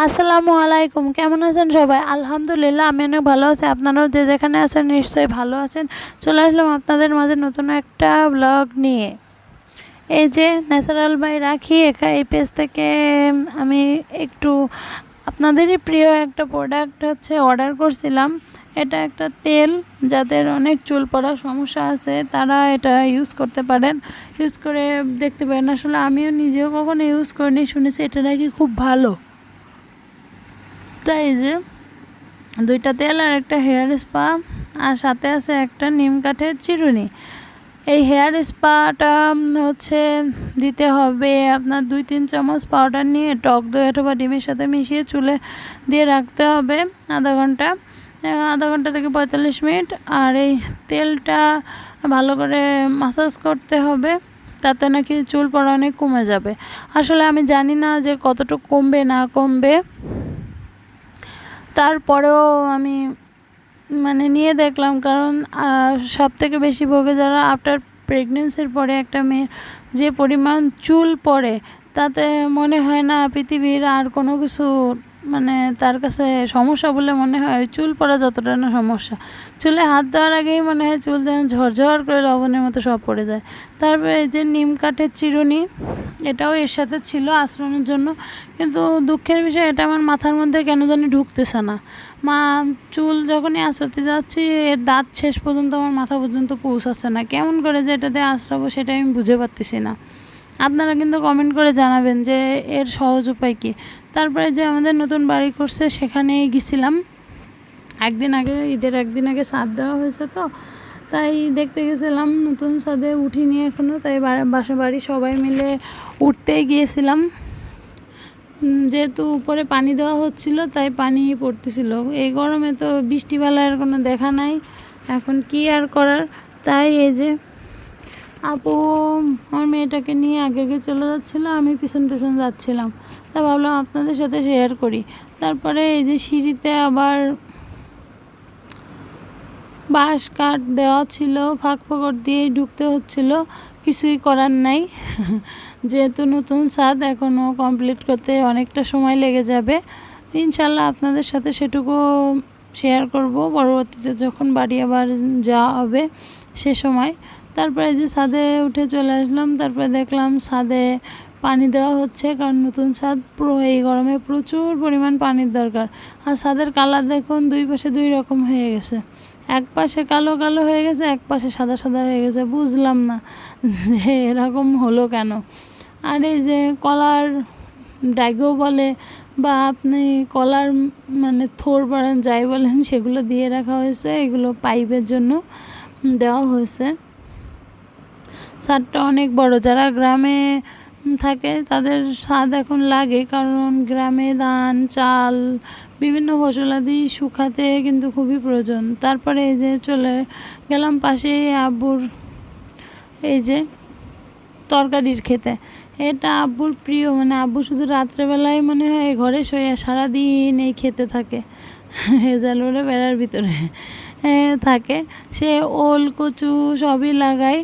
আসসালামু আলাইকুম, কেমন আছেন সবাই? আলহামদুলিল্লাহ আমি অনেক ভালো আছি। আপনারাও যে যেখানে আছেন নিশ্চয়ই ভালো আছেন। চলে আসলাম আপনাদের মাঝে নতুন একটা ব্লগ নিয়ে। এই যে ন্যাচারাল বাই রাখি এই পেজ থেকে আমি একটু আপনাদেরই প্রিয় একটা প্রোডাক্ট অর্ডার করছিলাম। এটা একটা তেল, যাদের অনেক চুল পড়ার সমস্যা আছে তারা এটা ইউজ করতে পারেন, ইউজ করে দেখতে পারেন। আসলে আমিও নিজেও কখনো ইউজ করিনি, শুনেছি এটা নাকি খুব ভালো। তাই যে দুইটা তেল আর একটা হেয়ার স্পা, আর সাথে আছে একটা নিম কাঠের চিরুনি। এই হেয়ার স্পাটা দিতে হবে আপনার 2-3 চামচ পাউডার নিয়ে টক দই অথবা ডিমের সাথে মিশিয়ে চুলে দিয়ে রাখতে হবে আধা ঘন্টা থেকে 45 মিনিট। আর এই তেলটা ভালো করে মাসাজ করতে হবে, তাতে নাকি চুল পড়া অনেক কমে যাবে। আসলে আমি জানি না যে কতটুকু কমবে না কমবে, তারপরেও আমি নিয়ে দেখলাম, কারণ সব থেকে বেশি ভোগে যারা আফটার প্রেগনেন্সির পরে একটা মেয়ের যে পরিমাণ চুল পড়ে, তাতে মনে হয় না পৃথিবীর আর কোনো কিছু তার কাছে সমস্যা বলে মনে হয় চুল পড়া যতটা না সমস্যা। চুলে হাত দেওয়ার আগেই মনে হয় চুল যেন ঝরঝর করে লবণের মতো সব পড়ে যায়। তারপরে এই যে নিম কাঠের চিরুনি, এটাও এর সাথে ছিল আঁচড়ানোর জন্য, কিন্তু দুঃখের বিষয় এটা আমার মাথার মধ্যে কেন জানি ঢুকতেছে না। চুল যখনই আঁচড়াতে যাচ্ছি, এর দাঁত শেষ পর্যন্ত আমার মাথা পর্যন্ত পৌঁছাচ্ছে না। কেমন করে যে এটা দিয়ে আঁচড়াবো সেটা আমি বুঝে পারতেছি না। আপনারা কিন্তু কমেন্ট করে জানাবেন যে এর সহজ উপায় কী। তারপরে যে আমাদের নতুন বাড়ি করছে সেখানে গেছিলাম ঈদের একদিন আগে ছাদ দেওয়া হয়েছে, তো তাই দেখতে গেছিলাম। নতুন ছাদে উঠিনি এখনও, তাই বাড়ি সবাই মিলে উঠতেই গিয়েছিলাম। যেহেতু উপরে পানি দেওয়া হচ্ছিল তাই পানি পড়তেছিল। এই গরমে তো বৃষ্টিবেলার কোনো দেখা নাই, এখন কি আর করার। তাই এই যে আপু আমার মেয়েটাকে নিয়ে আগে চলে যাচ্ছিলো, আমি পিছন যাচ্ছিলাম। তা ভাবলাম আপনাদের সাথে শেয়ার করি। তারপরে এই যে সিঁড়িতে আবার বাঁশ কাঠ দেওয়া ছিল, ফাঁক ফোকর দিয়েই ঢুকতে হচ্ছিল, কিছুই করার নাই। যেহেতু নতুন ছাদ, এখনও কমপ্লিট করতে অনেকটা সময় লেগে যাবে। ইনশাল্লাহ আপনাদের সাথে সেটুকু শেয়ার করব পরবর্তীতে যখন বাড়ি আবার যাওয়া হবে সে সময়। তারপরে যে ছাদে উঠে চলে আসলাম, তারপরে দেখলাম ছাদে পানি দেওয়া হচ্ছে, কারণ নতুন ছাদ এই গরমে প্রচুর পরিমাণ পানির দরকার। আর ছাদের কালার দেখুন, দুই পাশে দুই রকম হয়ে গেছে। এক পাশে কালো কালো হয়ে গেছে, এক পাশে সাদা সাদা হয়ে গেছে। বুঝলাম না যে এরকম হলো কেন। আর এই যে কলার ডাইগো বলে বা আপনি কলার থোর বলেন, যাই বলেন, সেগুলো দিয়ে রাখা হয়েছে। এগুলো পাইপের জন্য দেওয়া হয়েছে। ছাদটা অনেক বড়। যারা গ্রামে থাকে তাদের ছাদ এখন লাগে, কারণ গ্রামে ধান চাল বিভিন্ন ফসলাদি শুকাতে কিন্তু খুবই প্রয়োজন। তারপরে এই যে চলে গেলাম পাশে আব্বুর এই যে তরকারির খেতে। এটা আব্বুর প্রিয়, আব্বু শুধু রাত্রেবেলায় মনে হয় ঘরে শুয়ে সারাদিন এই খেতে থাকে। জালুরে বেড়ার ভিতরে থাকে সে। ওল কচু সবই লাগায়।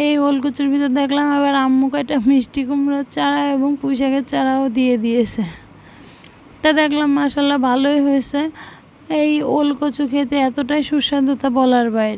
এই ওল কচুর ভিতর দেখলাম আবার আম্মু কয়টা মিষ্টি কুমড়োর চারা এবং পুঁই শাকের চারাও দিয়ে দিয়েছে। তা দেখলাম মাশাআল্লাহ ভালোই হয়েছে। এই ওল কচু খেতে এতটাই সুস্বাদু তা বলার বাইরে।